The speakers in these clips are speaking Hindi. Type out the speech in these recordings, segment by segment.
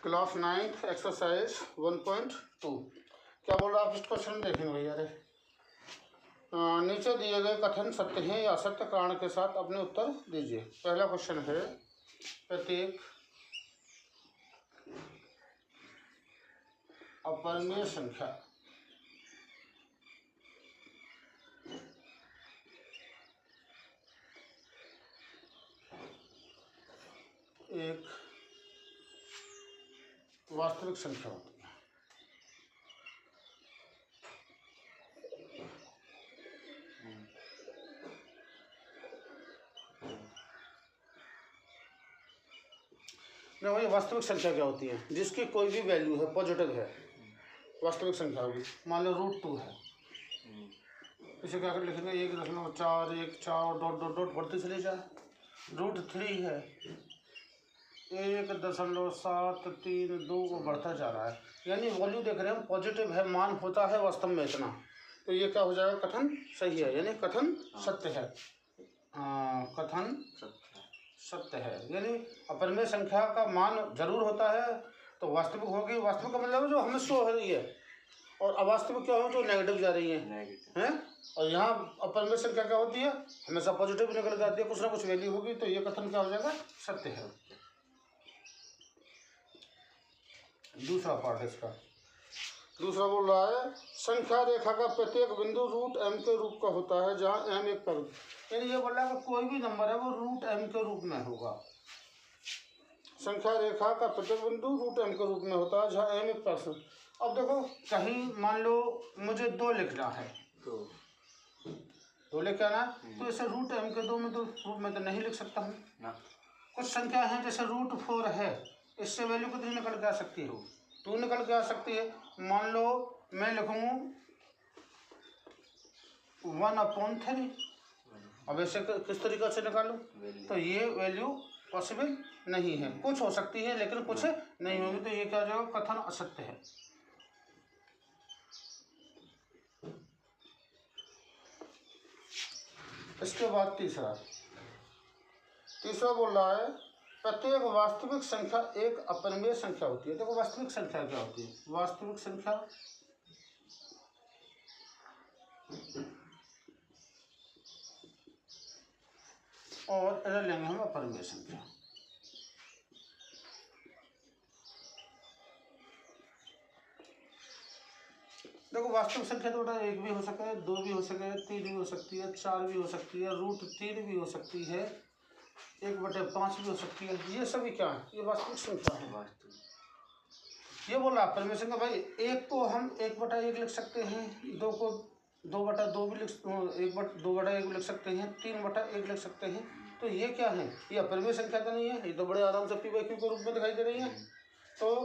क्लास 9 एक्सरसाइज 1.2 क्या बोल रहा है आप इस क्वेश्चन में देखेंगे भैया रे। नीचे दिए गए कथन सत्य हैं या असत्य कारण के साथ अपने उत्तर दीजिए। पहला क्वेश्चन है प्रत्येक अपरिमेय संख्या एक वास्तविक संख्या होती है। नहीं, वास्तविक संख्या क्या होती है? जिसकी कोई भी वैल्यू है, पॉजिटिव है, वास्तविक संख्या होगी। मान लो √2 है, इसे क्या कर लिखेंगे 1.4 डॉट डॉट डॉट बढ़ती चली जाए। √3 है 1.732 वो बढ़ता जा रहा है, यानी वैल्यू देख रहे हैं हम, पॉजिटिव है, मान होता है वास्तव में इतना। तो ये क्या हो जाएगा? कथन सही है, यानी कथन सत्य है। कथन सत्य है, यानी अपरिमेय संख्या का मान जरूर होता है तो वास्तविक होगी। वास्तविक का मतलब जो हमें शो हो रही है, और अवास्तविक क्या हो जो नेगेटिव जा रही है। और यहाँ अपरिमेय संख्या क्या होती है? हमेशा पॉजिटिव निकल जाती है, कुछ ना कुछ वैल्यू होगी। तो ये कथन क्या हो जाएगा? सत्य है। दूसरा पार्ट है इसका। दूसरा बोल रहा है संख्या रेखा का प्रत्येक बिंदु √m के रूप का होता है जहाँ m एक पर, यानी ये बोल रहा है कि कोई भी नंबर है वो √m के रूप में होगा। संख्या रेखा का प्रत्येक बिंदु √m के रूप में होता है जहाँ m एक पर। अब देखो कहीं मान लो मुझे 2 लिखना है, 2 लिख आना, तो इसे √m के रूप में तो नहीं लिख सकता हूँ। कुछ संख्या है जैसे √4 है, इससे वैल्यू कितनी निकल के आ सकती है? 2 निकल के आ सकती है। मान लो मैं लिखूँ 1/3। अब ऐसे किस तरीके से निकालूं? तो ये वैल्यू पॉसिबल नहीं है। कुछ हो सकती है लेकिन कुछ नहीं होगी। तो ये क्या हो जाएगा? कथन असत्य है। इसके बाद तीसरा बोल रहा है प्रत्येक वास्तविक संख्या एक अपरिमेय संख्या होती है। देखो वास्तविक संख्या क्या होती है? वास्तविक संख्या और इधर लेंगे हम अपरिमेय संख्या। देखो वास्तविक संख्या तो बेटा 1 भी हो सकता है, 2 भी हो सकता है, 3 भी हो सकती है, 4 भी हो सकती है, √3 भी हो सकती है, 1/5 भी हो सकती है। ये सभी क्या है? ये वास्तविक संख्या है। ये बोल रहा अपरिमेय संख्या भाई, 1 को हम 1/1 लिख सकते हैं, 2 को 2/2 भी 2/1 लिख सकते हैं, 3/1 लिख सकते हैं। तो ये क्या है? ये अपरिमेय संख्या तो नहीं है, ये तो बड़े आराम से p/q के रूप में दिखाई दे रही है। तो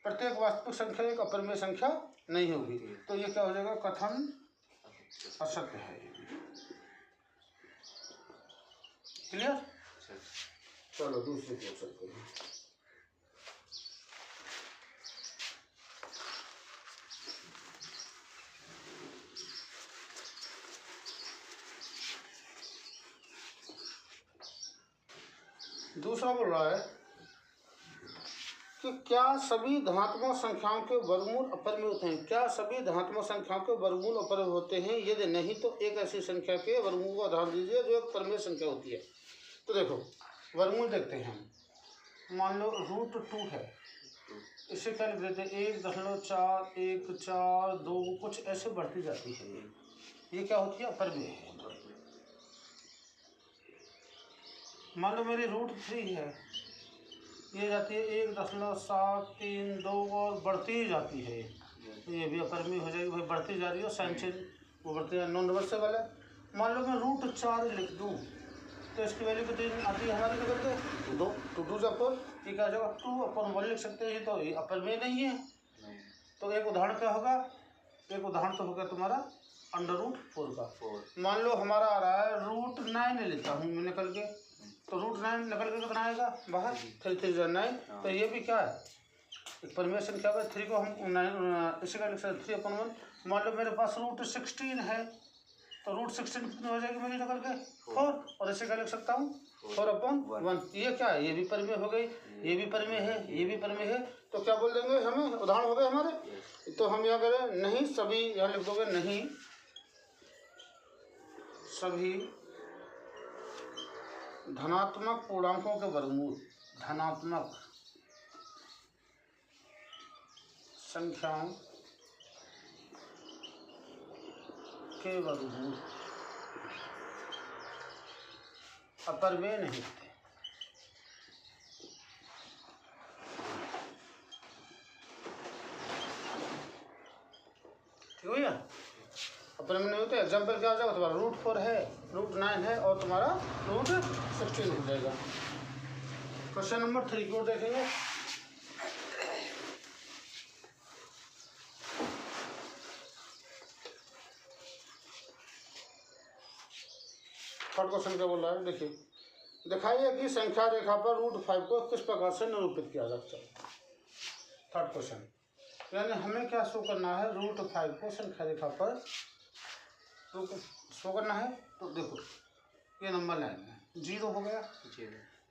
प्रत्येक वास्तविक संख्या एक अपरिमेय संख्या नहीं होगी। तो ये क्या हो जाएगा? कथन असत्य है। क्लियर? चलो दूसरे क्वेश्चन को। दूसरा बोल रहा है कि क्या सभी धनात्मक संख्याओं के वर्गमूल अपरिमेय होते हैं? क्या सभी धनात्मक संख्याओं के वर्गमूल अपरिमेय होते हैं? यदि नहीं तो एक ऐसी संख्या के वर्गमूल का उदाहरण दीजिए जो एक परिमेय संख्या होती है। तो देखो वर्गमूल देखते हैं। मान लो √2 है, इसे क्या लिख देते हैं 1.412 कुछ ऐसे बढ़ती जाती है। ये क्या होती है? अपरिमेय है। मान लो मेरी √3 है, ये जाती है 1.732 और बढ़ती ही जाती है। तो ये भी अपरिमेय हो जाएगी भाई, बढ़ती जा रही है, साइन चेंज वो बढ़ती है, नॉन रिवर्सेबल है। मान लो मैं √4 लिख दूँ तो इसकी वैल्यू कितनी आती है हमारी? निकल के 2 2 से 4, ये क्या हो जाएगा? 2/1 लिख सकते हैं। तो ये अपरिमेय नहीं है। तो एक उदाहरण क्या होगा? एक उदाहरण तो होगा तुम्हारा √4 का। मान लो हमारा आ रहा है √9 लेता हूँ मैं निकल के, तो √9 निकल के कितना आएगा बाहर? 3/9। तो ये भी क्या है? एक परिमेय संख्या है। 3 को हम 9 इसी का लिख सकते 3/1। मान लो मेरे पास √16 है, तो √16 कितनी हो जाएगी मेरी निकल के? 4, और इसे क्या लिख सकता हूँ? 4/1। ये क्या है? ये भी परिमेय हो गई। ये भी परिमेय है, ये भी परिमेय है, तो क्या बोल देंगे हमें, उदाहरण हो गए हमारे। तो हम यहाँ करें नहीं सभी, यहाँ लिख दोगे नहीं सभी धनात्मक पूर्णांकों के वर्गमूल, धनात्मक संख्याओं के वर्गमूल अपरिमेय नहीं होते। ठीक है, अपरिमेय नहीं होते। एग्जाम्पल क्या हो जाएगा तुम्हारा, √4 है, √9 है और तुम्हारा √16 हो जाएगा। क्वेश्चन नंबर 3 को देखेंगे। थर्ड क्वेश्चन क्या बोल रहा है, देखिए, दिखाइए कि संख्या रेखा पर √5 को किस प्रकार से निरूपित किया जाता है। थर्ड क्वेश्चन, यानी हमें क्या शो करना है, √5 को संख्या रेखा पर शो करना है। तो देखो ये नंबर लाइन है, 0 हो गया,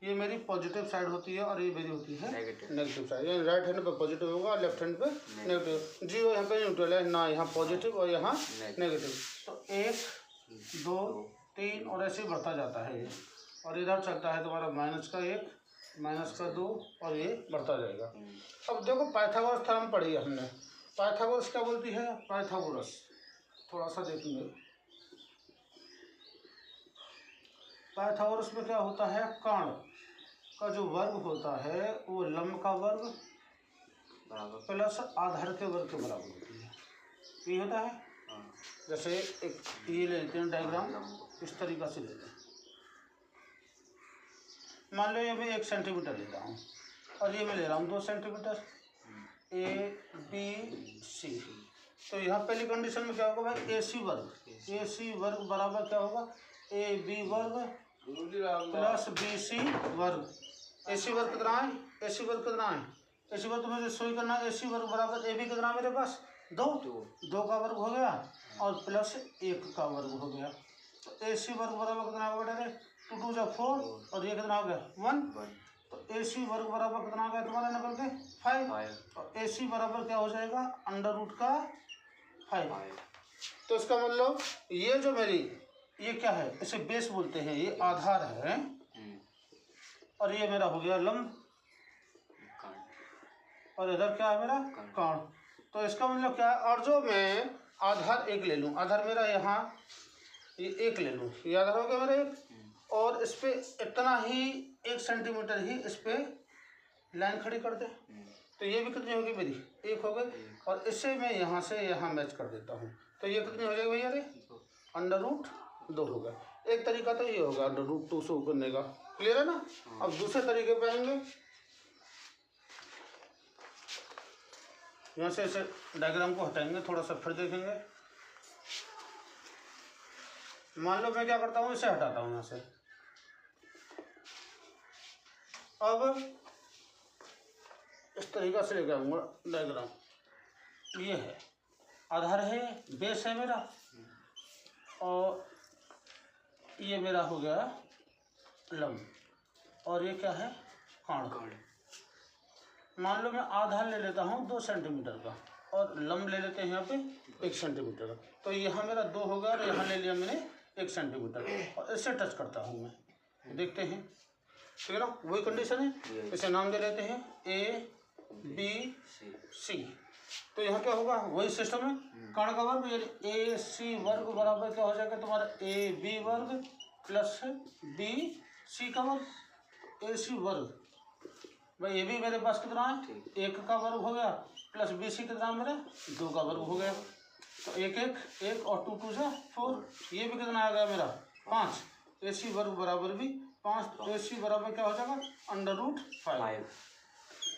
ये मेरी पॉजिटिव साइड होती है और ये मेरी होती है नेगेटिव साइड। यानी राइट हैंड पे पॉजिटिव होगा, लेफ्ट हैंड पे नेगेटिव। 0 यहाँ पे न्यूट्रल है ना, यहाँ पॉजिटिव और यहाँ नेगेटिव। तो 1 2 3 और ऐसे ही बढ़ता जाता है ये, और इधर चलता है तुम्हारा -1 -2 और ये बढ़ता जाएगा। अब देखो पाइथागोरस थ्योरम पढ़ी है हमने। पाइथागोरस क्या बोलती है, पाइथागोरस थोड़ा सा देखेंगे। पाइथागोरस में क्या होता है, कर्ण का जो वर्ग होता है वो लंब का वर्ग प्लस आधार के वर्ग के बराबर होती है। ये होता है, जैसे एक ये ले लेते हैं डायग्राम, इस तरीक़ा से लेते हैं। मान लो ये मैं 1 सेंटीमीटर ले रहा हूँ और ये मैं ले रहा हूँ 2 सेंटीमीटर, ABC। तो यहाँ पहली कंडीशन में क्या होगा भाई, AC वर्ग बराबर क्या होगा, AB वर्ग प्लस BC वर्ग। AC वर्ग कितना है, AC वर्ग कितना है, AC वर्ग तुम्हें शो करना है। AC वर्ग बराबर AB कितना मेरे पास 2 का वर्ग हो गया और प्लस 1 का वर्ग हो गया। तो AC वर्ग बराबर कितना होगा बेटा, 2 2 जा 4 और ये कितना हो गया 1। तो AC वर्ग बराबर कितना आ गया तुम्हारा निकल के 5। और AC बराबर क्या हो जाएगा, √5। तो इसका मतलब ये जो मेरी ये क्या है, इसे बेस बोलते हैं, ये आधार है और ये मेरा हो गया लंब और इधर क्या है मेरा कर्ण। तो इसका मतलब क्या है, और जो मैं आधार 1 ले लूँ, आधार मेरा यहाँ ये 1 ले लूँ, ये आधार हो गया मेरा 1, और इस पे इतना ही 1 सेंटीमीटर ही इस पे लाइन खड़ी कर दे। तो ये भी कितनी होगी मेरी 1 हो गई, और इससे मैं यहाँ से यहाँ मैच कर देता हूँ। तो ये कितनी हो जाएगी भैया, अरे √2 होगा। एक तरीका तो ये होगा √2 शो करने का, क्लियर है ना। अब दूसरे तरीके पे आएंगे, यहाँ से इसे डायग्राम को हटाएंगे, थोड़ा सा फिर देखेंगे। मान लो मैं क्या करता हूँ, इसे हटाता हूँ यहाँ से। अब इस तरीका से लेकर आऊँगा डायग्राम, ये है आधार है, बेस है मेरा, और ये मेरा हो गया लंब, और ये क्या है कर्ण। मान लो मैं आधार ले लेता हूँ 2 सेंटीमीटर का और लंब ले लेते हैं यहाँ पे 1 सेंटीमीटर का। तो यहाँ मेरा 2 हो गया और यहाँ ले लिया मैंने 1 सेंटीमीटर, और इससे टच करता हूँ मैं, देखते हैं, ठीक है ना, वही कंडीशन है। इसे नाम दे लेते हैं ABC। तो यहाँ क्या होगा, वही सिस्टम है, कर्ण का वर्ग यानी AC वर्ग बराबर क्या हो जाएगा तुम्हारा AB वर्ग प्लस BC का वर्ग। AC वर्ग भाई AB मेरे पास कितना है 1 का वर्ग हो गया, प्लस BC कितना मेरा 2 का वर्ग हो गया। तो 1 1 1 और 2 2 से 4, ये भी कितना आ गया मेरा 5। AC वर्ग बराबर भी 5। तो AC बराबर क्या हो जाएगा √5।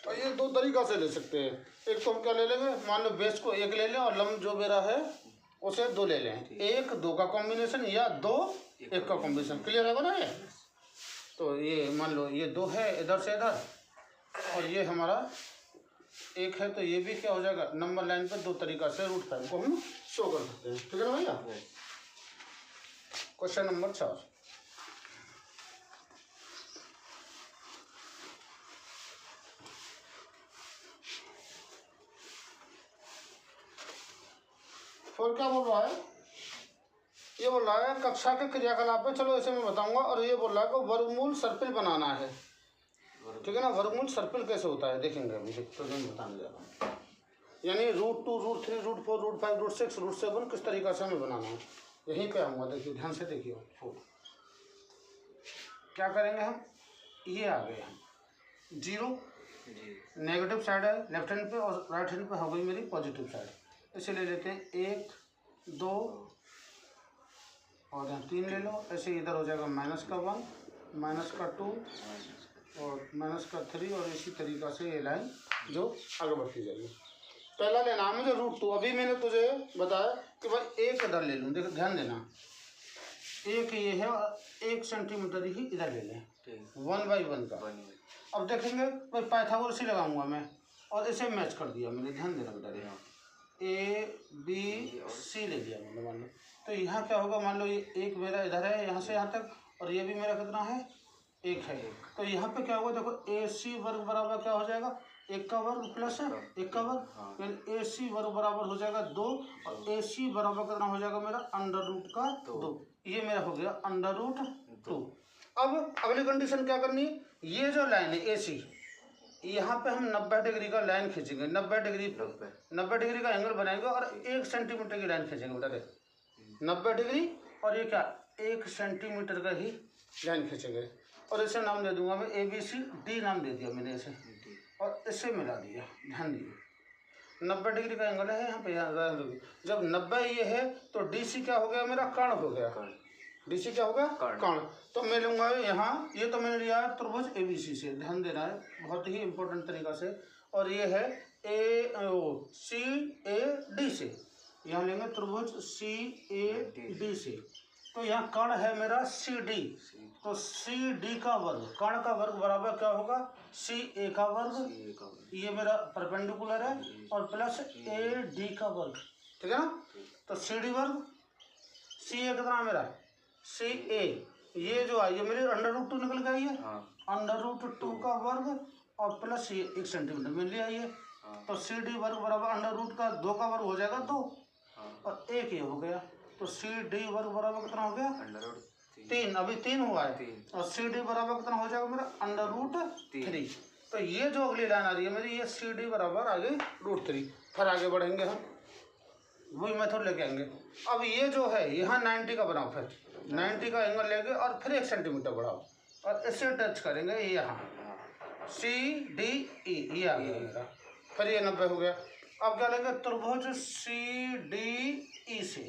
तो ये 2 तरीका से ले सकते हैं। एक तो हम क्या ले लेंगे, मान लो बेस को 1 ले लें और लंब जो मेरा है उसे 2 ले लें, 1 2 का कॉम्बिनेशन या 2 1 का कॉम्बिनेशन, क्लियर है ना ये। तो ये मान लो ये 2 है इधर से इधर, और ये हमारा 1 है, तो ये भी क्या हो जाएगा, नंबर लाइन पर 2 तरीका से √5 को हम शो कर सकते हैं, ठीक है ना भैया। क्वेश्चन नंबर 4, 4 क्या बोल रहा है, ये बोल रहा है कक्षा के क्रियाकलाप पे, चलो ऐसे मैं बताऊंगा। और ये बोल रहा है कि वर्गमूल सर्पिल बनाना है, ठीक है ना। वर्गमूल सर्पिल कैसे होता है देखेंगे अभी, तो मैं बताने जा रहा हूँ। यानी √2, √3, √4, √5, √6, √7 किस तरीका से हमें बनाना है, यहीं पे आऊँगा। देखिए ध्यान से देखिए, 4 क्या करेंगे हम, ये आ गए हम 0, नेगेटिव साइड है लेफ्ट हैंड पे और राइट हैंड पे हो गई मेरी पॉजिटिव साइड। इसे ले लेते हैं 1, 2 और यहाँ 3 ले लो। ऐसे इधर हो जाएगा -1, -2 और -3 और इसी तरीका से ये लाइन जो आगे बढ़ती जाएगी। पहला लेना है मुझे √2। अभी मैंने तुझे बताया कि भाई 1 इधर ले लूँ, देखो ध्यान देना, 1 ये है और 1 सेंटीमीटर ही इधर ले लें 1/1 का। अब देखेंगे भाई पाइथागोरस ही लगाऊंगा मैं, और इसे मैच कर दिया मैंने, ध्यान देना बेटा, यहाँ ABC ले लिया मैंने मान लो। तो यहाँ क्या होगा, मान लो ये 1 मेरा इधर है यहाँ से यहाँ तक, और ये भी मेरा कितना है 1 है। तो यहाँ पे क्या होगा, देखो AC वर्ग बराबर क्या हो जाएगा, 1 का वर्ग प्लस 1 का वर्ग, यानी AC वर्ग बराबर हो जाएगा 2, और AC बराबर कितना हो जाएगा मेरा √2। ये मेरा हो गया √2। अब अगली कंडीशन क्या करनी, ये जो लाइन है AC, यहाँ पे हम 90 डिग्री का लाइन खींचेंगे, 90 डिग्री का एंगल बनाएंगे और 1 सेंटीमीटर की लाइन खींचेंगे बेटा, देख 90 डिग्री और ये क्या 1 सेंटीमीटर का ही लाइन खींचेंगे। और इसे नाम दे दूंगा मैं ABCD नाम दे दिया मैंने इसे, और इसे मिला दिया। ध्यान दिए 90 डिग्री का एंगल है यहाँ पे, यहाँ जब 90 ये है तो DC क्या हो गया मेरा, कर्ण हो गया। DC क्या होगा, कर्ण। तो मैं लूँगा यहाँ, ये तो मैंने लिया है त्रिभुज ABC से, ध्यान देना है बहुत ही इंपॉर्टेंट तरीका से। और ये है CAD से, यहाँ लेंगे त्रिभुज CAD से। तो यहाँ कर्ण है मेरा CD, तो CD का वर्ग, कर्ण का वर्ग बराबर क्या होगा, CA का वर्ग, ये मेरा परपेंडिकुलर है, और प्लस AD का वर्ग, ठीक है ना। तो CD वर्ग, CA कितना मेरा CA, ये जो आई है मेरी √2 निकल गई है, √2 का वर्ग और प्लस ये 1 सेंटीमीटर मिल लिया ये। तो CD वर्ग बराबर √2 का वर्ग हो जाएगा 2 और 1 ये हो गया। तो CD वर्ग बराबर कितना हो गया, 3, अभी 3 हुआ है, और CD बराबर कितना हो जाएगा मेरा √3। तो ये जो अगली लाइन आ रही है मेरी, ये CD बराबर आगे √3। फिर आगे बढ़ेंगे हम, वही मेथड लेके आएंगे। अब ये जो है यहाँ 90 का बनाओ, फिर 90 का एंगल लेंगे और फिर 1 सेंटीमीटर बढ़ाओ और इसे टच करेंगे यहाँ CDE, ये आ गया मेरा, फिर ये 90 हो गया। अब क्या लेंगे, त्रिभुज CDE से,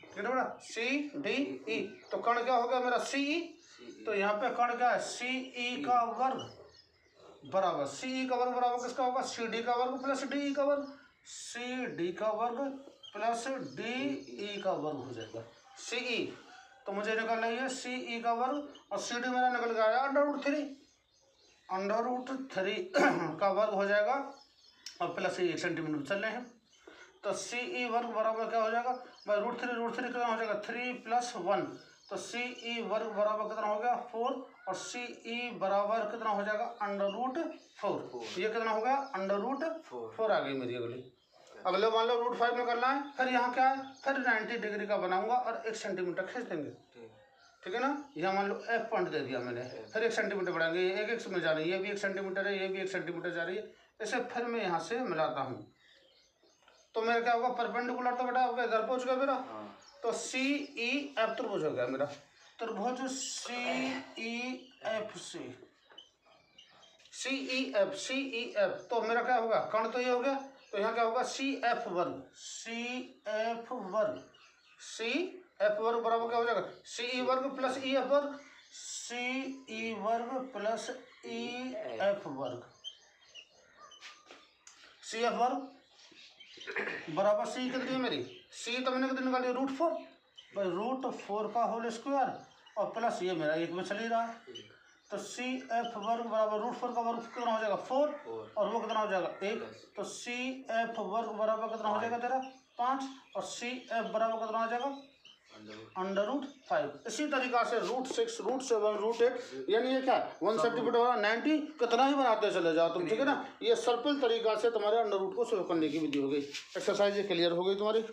ठीक है बेटा, CDE। तो कर्ण क्या हो गया मेरा CE, तो यहाँ पे कर्ण क्या है CE का वर्ग बराबर, CE का वर्ग बराबर किसका होगा, CD का वर्ग प्लस DE का वर्ग, CD का वर्ग प्लस DE का वर्ग हो जाएगा CE। तो मुझे निकलना है CE का वर्ग, और CD मेरा निकल गया √3 का वर्ग हो जाएगा, और प्लस 1 सेंटीमीटर चल रहे हैं। तो CE वर्ग बराबर क्या हो जाएगा भाई, √3 कितना हो जाएगा 3 + 1, तो CE वर्ग बराबर कितना हो गया 4, और CE बराबर कितना हो जाएगा √4। ये कितना हो गया √4 आ गई मेरी अगली। अगले मान लो √5 में करना है, फिर यहाँ क्या है, फिर 90 डिग्री का बनाऊंगा और 1 सेंटीमीटर खींच देंगे, ठीक है ना। यहाँ मान लो F पॉइंट दे दिया मैंने, फिर 1 सेंटीमीटर बढ़ाएंगे, ये 1 में जा रही है, ये भी 1 सेंटीमीटर है, ये भी 1 सेंटीमीटर जा रही है, इसे फिर मैं यहाँ से मिलाता हूँ। तो मेरा क्या होगा, परपेंडिकुलर तो बेटा हो गया, इधर पहुँच गया मेरा। तो CEF त्रिभुज हो गया मेरा, त्रिभुज CEF से, CEF। तो मेरा क्या होगा, कर्ण तो ये हो गया, तो यहाँ क्या होगा CF वर्ग, CF वर्ग बराबर क्या हो जाएगा, CE वर्ग प्लस EF वर्ग, CE वर्ग प्लस EF वर्ग, CF वर्ग बराबर C कितनी है मेरी, C तो मैंने कितनी निकाली √4, भाई √4 का होल स्क्वायर और प्लस ये मेरा 1 में चल ही रहा है। तो CF वर्ग बराबर √4 का वर्ग कितना हो जाएगा 4, और वो कितना हो जाएगा 1। तो CF वर्ग बराबर कितना हो जाएगा तेरा 5, और CF बराबर कितना हो जाएगा √5। इसी तरीका से √6, √7, √8, यानी ये क्या 1 सेंटीमीटर वाला 90 कितना ही बनाते चले जाओ तुम, ठीक है ना। ये सर्पिल तरीका से तुम्हारे √रूट को सोल्व करने की विधि हो गई। एक्सरसाइज क्लियर हो गई तुम्हारी।